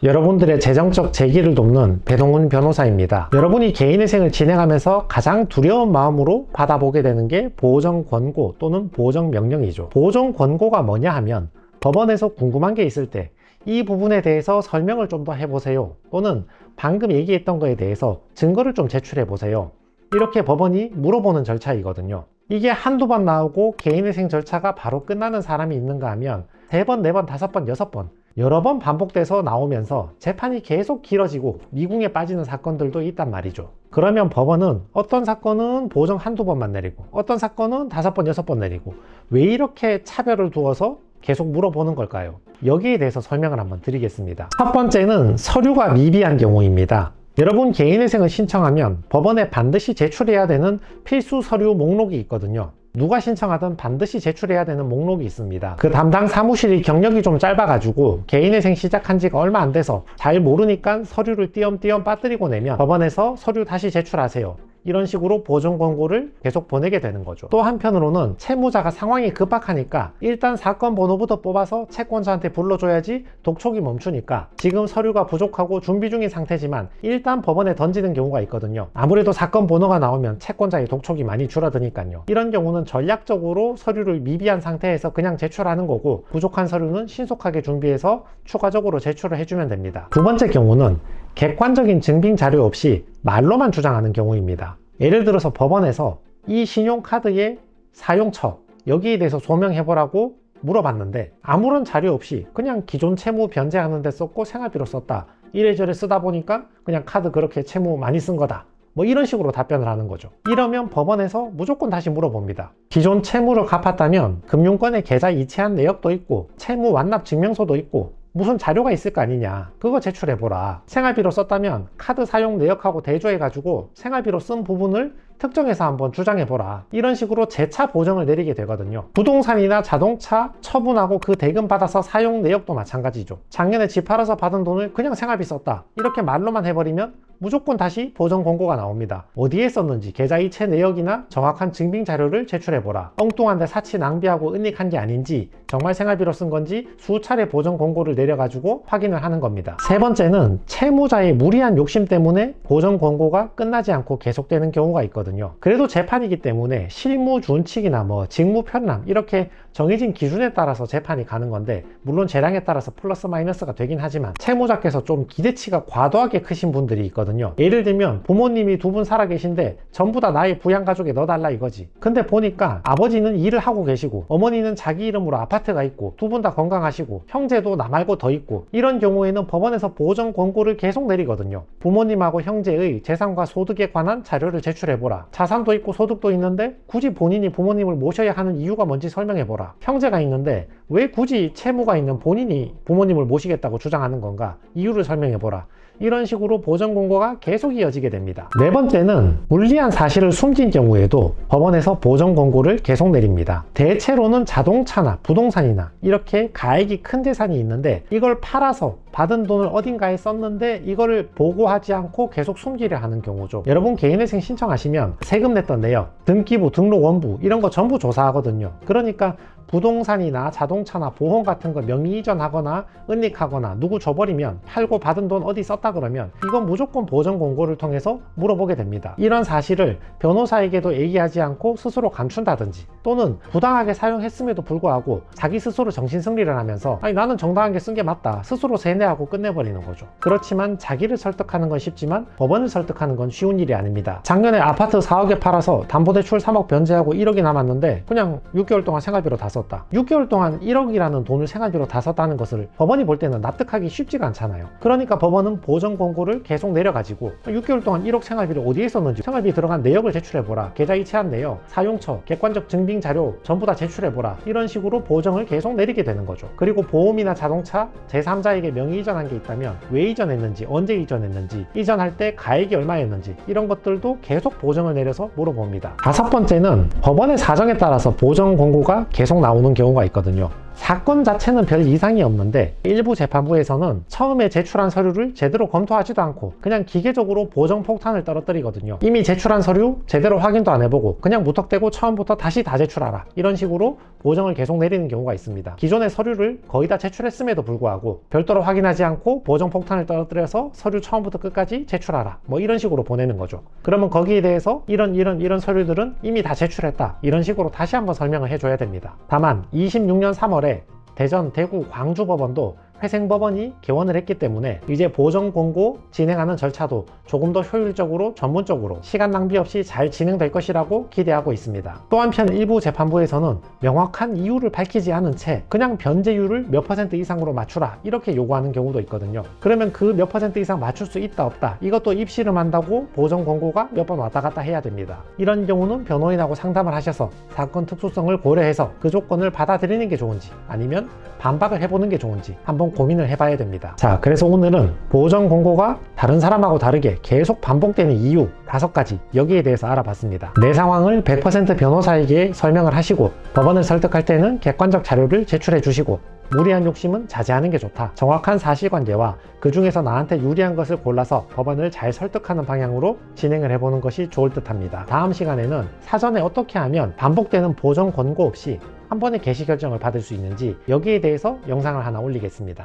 여러분들의 재정적 재기를 돕는 배동훈 변호사입니다. 여러분이 개인회생을 진행하면서 가장 두려운 마음으로 받아보게 되는 게 보호정권고 또는 보호정명령이죠. 보호정권고가 뭐냐 하면 법원에서 궁금한 게 있을 때 이 부분에 대해서 설명을 좀 더 해보세요, 또는 방금 얘기했던 거에 대해서 증거를 좀 제출해 보세요, 이렇게 법원이 물어보는 절차이거든요. 이게 한두 번 나오고 개인회생 절차가 바로 끝나는 사람이 있는가 하면 3번, 4번, 5번, 6번 여러 번 반복돼서 나오면서 재판이 계속 길어지고 미궁에 빠지는 사건들도 있단 말이죠. 그러면 법원은 어떤 사건은 보호정 한두 번만 내리고 어떤 사건은 5번, 6번 내리고 왜 이렇게 차별을 두어서 계속 물어보는 걸까요? 여기에 대해서 설명을 한번 드리겠습니다. 첫 번째는 서류가 미비한 경우입니다. 여러분 개인회생을 신청하면 법원에 반드시 제출해야 되는 필수 서류 목록이 있거든요. 누가 신청하든 반드시 제출해야 되는 목록이 있습니다. 그 담당 사무실이 경력이 좀 짧아가지고 개인회생 시작한 지가 얼마 안 돼서 잘 모르니까 서류를 띄엄띄엄 빠뜨리고 내면 법원에서 서류 다시 제출하세요, 이런 식으로 보정 권고를 계속 보내게 되는 거죠. 또 한편으로는 채무자가 상황이 급박하니까 일단 사건 번호부터 뽑아서 채권자한테 불러줘야지 독촉이 멈추니까 지금 서류가 부족하고 준비 중인 상태지만 일단 법원에 던지는 경우가 있거든요. 아무래도 사건 번호가 나오면 채권자의 독촉이 많이 줄어드니까요. 이런 경우는 전략적으로 서류를 미비한 상태에서 그냥 제출하는 거고, 부족한 서류는 신속하게 준비해서 추가적으로 제출을 해주면 됩니다. 두 번째 경우는 객관적인 증빙 자료 없이 말로만 주장하는 경우입니다. 예를 들어서 법원에서 이 신용카드의 사용처 여기에 대해서 소명해보라고 물어봤는데 아무런 자료 없이 그냥 기존 채무 변제하는 데 썼고 생활비로 썼다, 이래저래 쓰다 보니까 그냥 카드 그렇게 채무 많이 쓴 거다, 뭐 이런 식으로 답변을 하는 거죠. 이러면 법원에서 무조건 다시 물어봅니다. 기존 채무를 갚았다면 금융권의 계좌 이체한 내역도 있고 채무 완납 증명서도 있고 무슨 자료가 있을 거 아니냐, 그거 제출해보라. 생활비로 썼다면 카드 사용 내역하고 대조해가지고 생활비로 쓴 부분을 특정해서 한번 주장해보라, 이런 식으로 재차 보정을 내리게 되거든요. 부동산이나 자동차 처분하고 그 대금 받아서 사용 내역도 마찬가지죠. 작년에 집 팔아서 받은 돈을 그냥 생활비 썼다, 이렇게 말로만 해버리면 무조건 다시 보정 권고가 나옵니다. 어디에 썼는지 계좌 이체 내역이나 정확한 증빙 자료를 제출해보라. 엉뚱한데 사치 낭비하고 은닉한 게 아닌지, 정말 생활비로 쓴 건지 수차례 보정 권고를 내려가지고 확인을 하는 겁니다. 세 번째는 채무자의 무리한 욕심 때문에 보정 권고가 끝나지 않고 계속되는 경우가 있거든요. 그래도 재판이기 때문에 실무 준칙이나 뭐 직무 편람 이렇게 정해진 기준에 따라서 재판이 가는 건데, 물론 재량에 따라서 플러스 마이너스가 되긴 하지만 채무자께서 좀 기대치가 과도하게 크신 분들이 있거든요. 예를 들면 부모님이 2분 살아 계신데 전부 다 나의 부양가족에 넣어달라 이거지. 근데 보니까 아버지는 일을 하고 계시고 어머니는 자기 이름으로 아파트가 있고 2분 다 건강하시고 형제도 나 말고 더 있고, 이런 경우에는 법원에서 보정 권고를 계속 내리거든요. 부모님하고 형제의 재산과 소득에 관한 자료를 제출해보라. 자산도 있고 소득도 있는데 굳이 본인이 부모님을 모셔야 하는 이유가 뭔지 설명해보라. 형제가 있는데 왜 굳이 채무가 있는 본인이 부모님을 모시겠다고 주장하는 건가, 이유를 설명해보라. 이런 식으로 보정 권고가 계속 이어지게 됩니다. 네 번째는 불리한 사실을 숨긴 경우에도 법원에서 보정 권고를 계속 내립니다. 대체로는 자동차나 부동산이나 이렇게 가액이 큰 재산이 있는데 이걸 팔아서 받은 돈을 어딘가에 썼는데 이거를 보고하지 않고 계속 숨기려 하는 경우죠. 여러분 개인회생 신청하시면 세금 냈던 내역, 등기부, 등록 원부 이런 거 전부 조사하거든요. 그러니까 부동산이나 자동차나 보험 같은 거 명의 이전하거나 은닉하거나 누구 줘버리면 팔고 받은 돈 어디 썼다 그러면 이건 무조건 보정 권고를 통해서 물어보게 됩니다. 이런 사실을 변호사에게도 얘기하지 않고 스스로 감춘다든지, 또는 부당하게 사용했음에도 불구하고 자기 스스로 정신승리를 하면서 아니 나는 정당하게 쓴 게 맞다 스스로 세뇌하고 끝내버리는 거죠. 그렇지만 자기를 설득하는 건 쉽지만 법원을 설득하는 건 쉬운 일이 아닙니다. 작년에 아파트 4억에 팔아서 담보대출 3억 변제하고 1억이 남았는데 그냥 6개월 동안 생활비로 다 썼다. 6개월 동안 1억이라는 돈을 생활비로 다 썼다는 것을 법원이 볼 때는 납득하기 쉽지가 않잖아요. 그러니까 법원은 보정 권고를 계속 내려가지고 6개월 동안 1억 생활비를 어디에 썼는지 생활비 들어간 내역을 제출해보라. 계좌 이체한 내역, 사용처, 객관적 증빙 자료 전부 다 제출해보라. 이런 식으로 보정을 계속 내리게 되는 거죠. 그리고 보험이나 자동차 제3자에게 명의 이전한 게 있다면 왜 이전했는지, 언제 이전했는지, 이전할 때 가액이 얼마였는지 이런 것들도 계속 보정을 내려서 물어봅니다. 다섯 번째는 법원의 사정에 따라서 보정 권고가 계속 나오는 경우가 있거든요. 사건 자체는 별 이상이 없는데 일부 재판부에서는 처음에 제출한 서류를 제대로 검토하지도 않고 그냥 기계적으로 보정폭탄을 떨어뜨리거든요. 이미 제출한 서류 제대로 확인도 안 해보고 그냥 무턱대고 처음부터 다시 다 제출하라, 이런 식으로 보정을 계속 내리는 경우가 있습니다. 기존의 서류를 거의 다 제출했음에도 불구하고 별도로 확인하지 않고 보정 폭탄을 떨어뜨려서 서류 처음부터 끝까지 제출하라, 뭐 이런 식으로 보내는 거죠. 그러면 거기에 대해서 이런 서류들은 이미 다 제출했다, 이런 식으로 다시 한번 설명을 해줘야 됩니다. 다만 26년 3월에 대전, 대구, 광주 법원도 회생법원이 개원을 했기 때문에 이제 보정 권고 진행하는 절차도 조금 더 효율적으로 전문적으로 시간 낭비 없이 잘 진행될 것이라고 기대하고 있습니다. 또 한편 일부 재판부에서는 명확한 이유를 밝히지 않은 채 그냥 변제율을 몇 % 이상으로 맞추라, 이렇게 요구하는 경우도 있거든요. 그러면 그 몇 % 이상 맞출 수 있다 없다, 이것도 입씨름한다고 보정 권고가 몇 번 왔다 갔다 해야 됩니다. 이런 경우는 변호인하고 상담을 하셔서 사건 특수성을 고려해서 그 조건을 받아들이는 게 좋은지 아니면 반박을 해보는 게 좋은지 한번 고민을 해봐야 됩니다. 자, 그래서 오늘은 보정 권고가 다른 사람하고 다르게 계속 반복되는 이유 5가지, 여기에 대해서 알아봤습니다. 내 상황을 100% 변호사에게 설명을 하시고 법원을 설득할 때는 객관적 자료를 제출해 주시고 무리한 욕심은 자제하는 게 좋다. 정확한 사실관계와 그 중에서 나한테 유리한 것을 골라서 법원을 잘 설득하는 방향으로 진행을 해보는 것이 좋을 듯 합니다. 다음 시간에는 사전에 어떻게 하면 반복되는 보정 권고 없이 한 번에 개시 결정을 받을 수 있는지, 여기에 대해서 영상을 하나 올리겠습니다.